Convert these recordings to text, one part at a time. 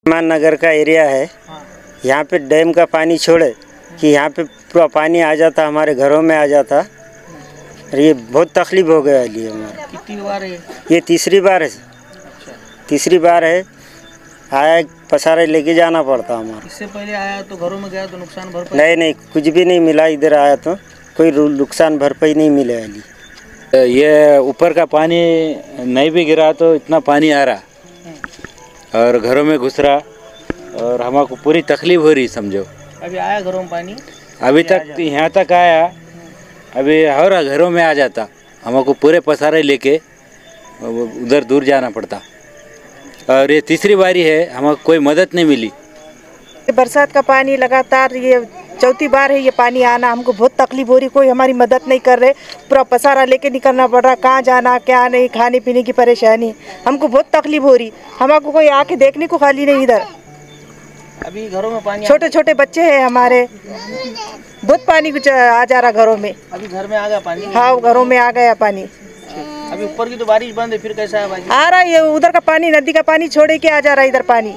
मान नगर का एरिया है, यहाँ पे डैम का पानी छोड़े कि यहाँ पे पूरा पानी आ जाता, हमारे घरों में आ जाता। और ये बहुत तकलीफ हो गया है लिए हमारा। कितनी बार है? ये तीसरी बार है। तीसरी बार है। आया पसारे लेके जाना पड़ता हमारा। इससे पहले आया तो घरों में गया तो नुकसान भरपाई? नहीं, कुछ भी नहीं मिला। इधर आया तो कोई नुकसान भरपाई नहीं मिले अली। ये ऊपर का पानी नहीं भी गिरा तो इतना पानी आ रहा और घरों में घुस रहा और हमको पूरी तकलीफ हो रही समझो। अभी आया घरों में पानी? अभी तक यहाँ तक आया, अभी और घरों में आ जाता, हमको पूरे पसारे लेके उधर दूर जाना पड़ता। और ये तीसरी बारी है, हमको कोई मदद नहीं मिली। बरसात का पानी लगातार ये चौथी बार है ये पानी आना। हमको बहुत तकलीफ हो रही, कोई हमारी मदद नहीं कर रहे। पूरा पसारा लेके निकलना पड़ रहा, कहाँ जाना क्या नहीं, खाने पीने की परेशानी। हमको बहुत तकलीफ हो रही, हमको कोई आके देखने को खाली नहीं इधर। अभी घरों में पानी? छोटे छोटे बच्चे हैं हमारे, बहुत पानी कुछ आ जा रहा घरों में। अभी घर में आ गया पानी? हाँ, घरों में आ गया पानी। अभी ऊपर की तो बारिश बंद है, फिर कैसा है बारिश? आ रहा है, उधर का पानी नदी का पानी छोड़े के आ जा रहा है इधर पानी।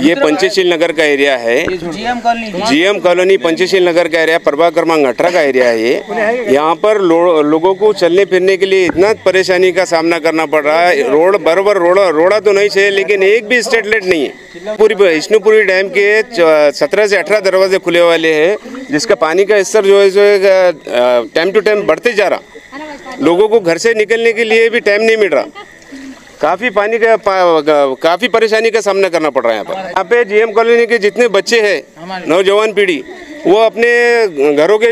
ये पंचशील नगर का एरिया है। जीएम कॉलोनी पंचशील नगर का एरिया, प्रभाग क्रमांक 18 का एरिया है ये। यहाँ पर लोगों को चलने फिरने के लिए इतना परेशानी का सामना करना पड़ रहा है। रोड बराबर रोड़ा तो नहीं चाहिए, लेकिन एक भी स्ट्रीट लाइट नहीं है। पूरी विष्णुपुरी डैम के 17 से 18 दरवाजे खुले वाले हैं, जिसका पानी का स्तर जो है टाइम टू टाइम बढ़ते जा रहा। लोगों को घर से निकलने के लिए भी टाइम नहीं मिल रहा। काफ़ी पानी का काफ़ी परेशानी का सामना करना पड़ रहा है यहाँ पे जीएम कॉलोनी के जितने बच्चे हैं, नौजवान पीढ़ी, वो अपने घरों के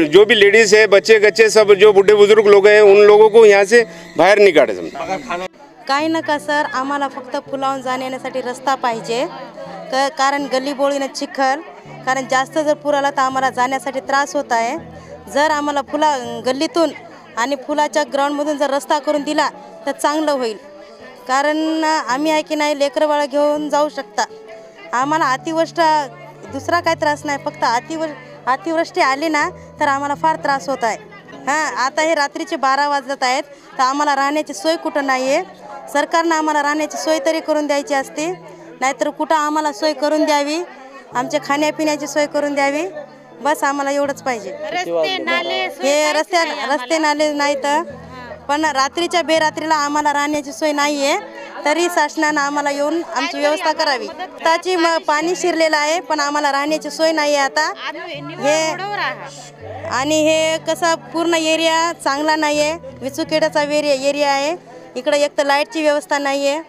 जो भी लेडीज़ है, बच्चे सब जो बूढ़े बुजुर्ग लोग हैं, उन लोगों को यहाँ से बाहेर नहीं काढे समजा। काही नका सर, आम्हाला फक्त पुलावून जाण्यासाठी रस्ता पाहिजे, कारण गल्लीबोळीने चिखल, कारण जास्त जर पूर आला तर आम्हाला जाण्यासाठी त्रास होत आहे। जर आम्हाला गल्लीतून आणि पुलाच्या ग्राउंडमधून जर रस्ता करून दिला तर चांगलं होईल, कारण आम्ही आहे की नाही लेकरबाळ घेऊन जाऊ शकता। आम्हाला अतिवृष्टी दुसरा काही त्रास नाही, फक्त अतिवृष्टी आली ना तर आम्हाला फार त्रास होत आहे। हां, आता हे रात्रीचे 12 वाजत आहेत तर आम्हाला राहण्याची सोय कुठं नाही आहे। सरकारने आम्हाला राहण्याची सोय तरी करून द्यायची असते, नाहीतर कुठं आम्हाला सोय करून द्यावी, आमच्या खाण्यापिण्याची सोय करून द्यावी, बस आम्हाला एवढंच पाहिजे। हे रस्ते नाले नाही तर पण रात्रीच्या बेरात्रीला आम्हाला राहण्याची सोय नाही आहे, तरी शासनाने आम्हाला येऊन आमची व्यवस्था करावी। आताची पाणी शिरलेलं आहे पण आम्हाला राहण्याची सोय नाही आहे आता हे। आणि हे कसं पूर्ण एरिया चांगला नाही आहे, विचुकेडाचा एरिया आहे। इकडे एक तर लाईटची व्यवस्था नाही आहे,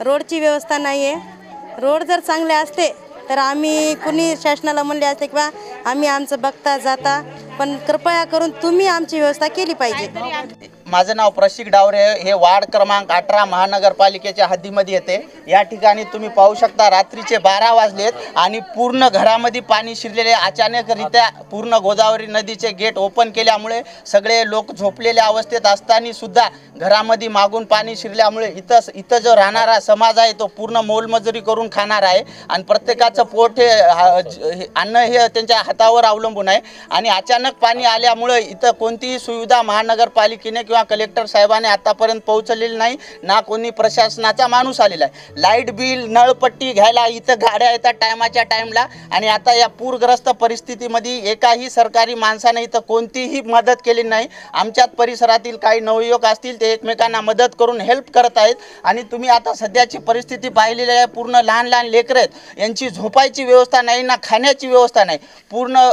रोडची व्यवस्था नाही आहे। रोड जर चांगले असते तर आम्ही कुणी शासनाला म्हणले असते किंवा आम्ही आमचं बघता जाता, पण कृपया करून तुम्ही आमची व्यवस्था केली पाहिजे। माझं नाव प्रशिक डावरे, हे वार्ड क्रमांक 18 महानगरपालिकेच्या हद्दीमध्ये येते। या ठिकाणी तुम्ही पाहू शकता रात्रीचे 12 वाजलेत आणि पूर्ण घरामध्ये पाणी शिरलेले। अचानकरित्या पूर्ण गोदावरी नदीचे गेट ओपन केल्यामुळे सगळे लोक झोपलेल्या अवस्थेत असताना सुद्धा घरामध्ये मागून पाणी शिरल्यामुळे इथं जो राहणारा समाज आहे तो पूर्ण मोलमजुरी करून खाणार आहे आणि प्रत्येकाचं पोट हे अन्न हे त्यांच्या हातावर अवलंबून आहे। आणि अचानक पाणी आल्यामुळे इथं कोणतीही सुविधा महानगरपालिकेने किंवा कलेक्टर साहेबांनी आतापर्यंत पोहोचलेली नाही, ना कोणी प्रशासनाचा माणूस आलेला आहे। लाईट बिल नळपट्टी घ्यायला इथं गाड्या येतात टायमाच्या टाईमला, आणि आता या पूरग्रस्त परिस्थितीमध्ये एकाही सरकारी माणसाने इथं कोणतीही मदत केली नाही। आमच्याच परिसरातील काही नवयुवक असतील ते एकमेकांना मदत करून हेल्प करत आहेत। आणि तुम्ही आता सध्याची परिस्थिती पाहिलेली आहे, पूर्ण लहान लहान लेकरं आहेत, यांची झोपायची व्यवस्था नाही ना खाण्याची व्यवस्था नाही। पूर्ण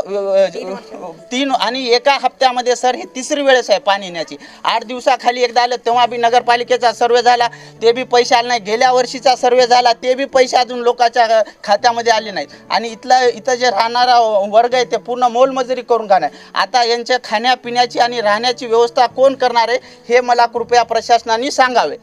3 आणि एका हप्त्यामध्ये सर ही तिसरी वेळेस आहे पाणी येण्याची। 8 दिवसाखाली एकदा आलं तेव्हा बी नगरपालिकेचा सर्वे झाला, ते बी पैसे आले नाही। गेल्या वर्षीचा सर्वे झाला, ते बी पैसे अजून लोकांच्या खात्यामध्ये आले नाहीत। आणि इथं जे राहणारा वर्ग आहे ते पूर्ण मोलमजुरी करून खाणार। आता यांच्या खाण्यापिण्याची आणि राहण्याची व्यवस्था कोण करणार आहे हे मला कृपया प्रशासनाने सांगावे।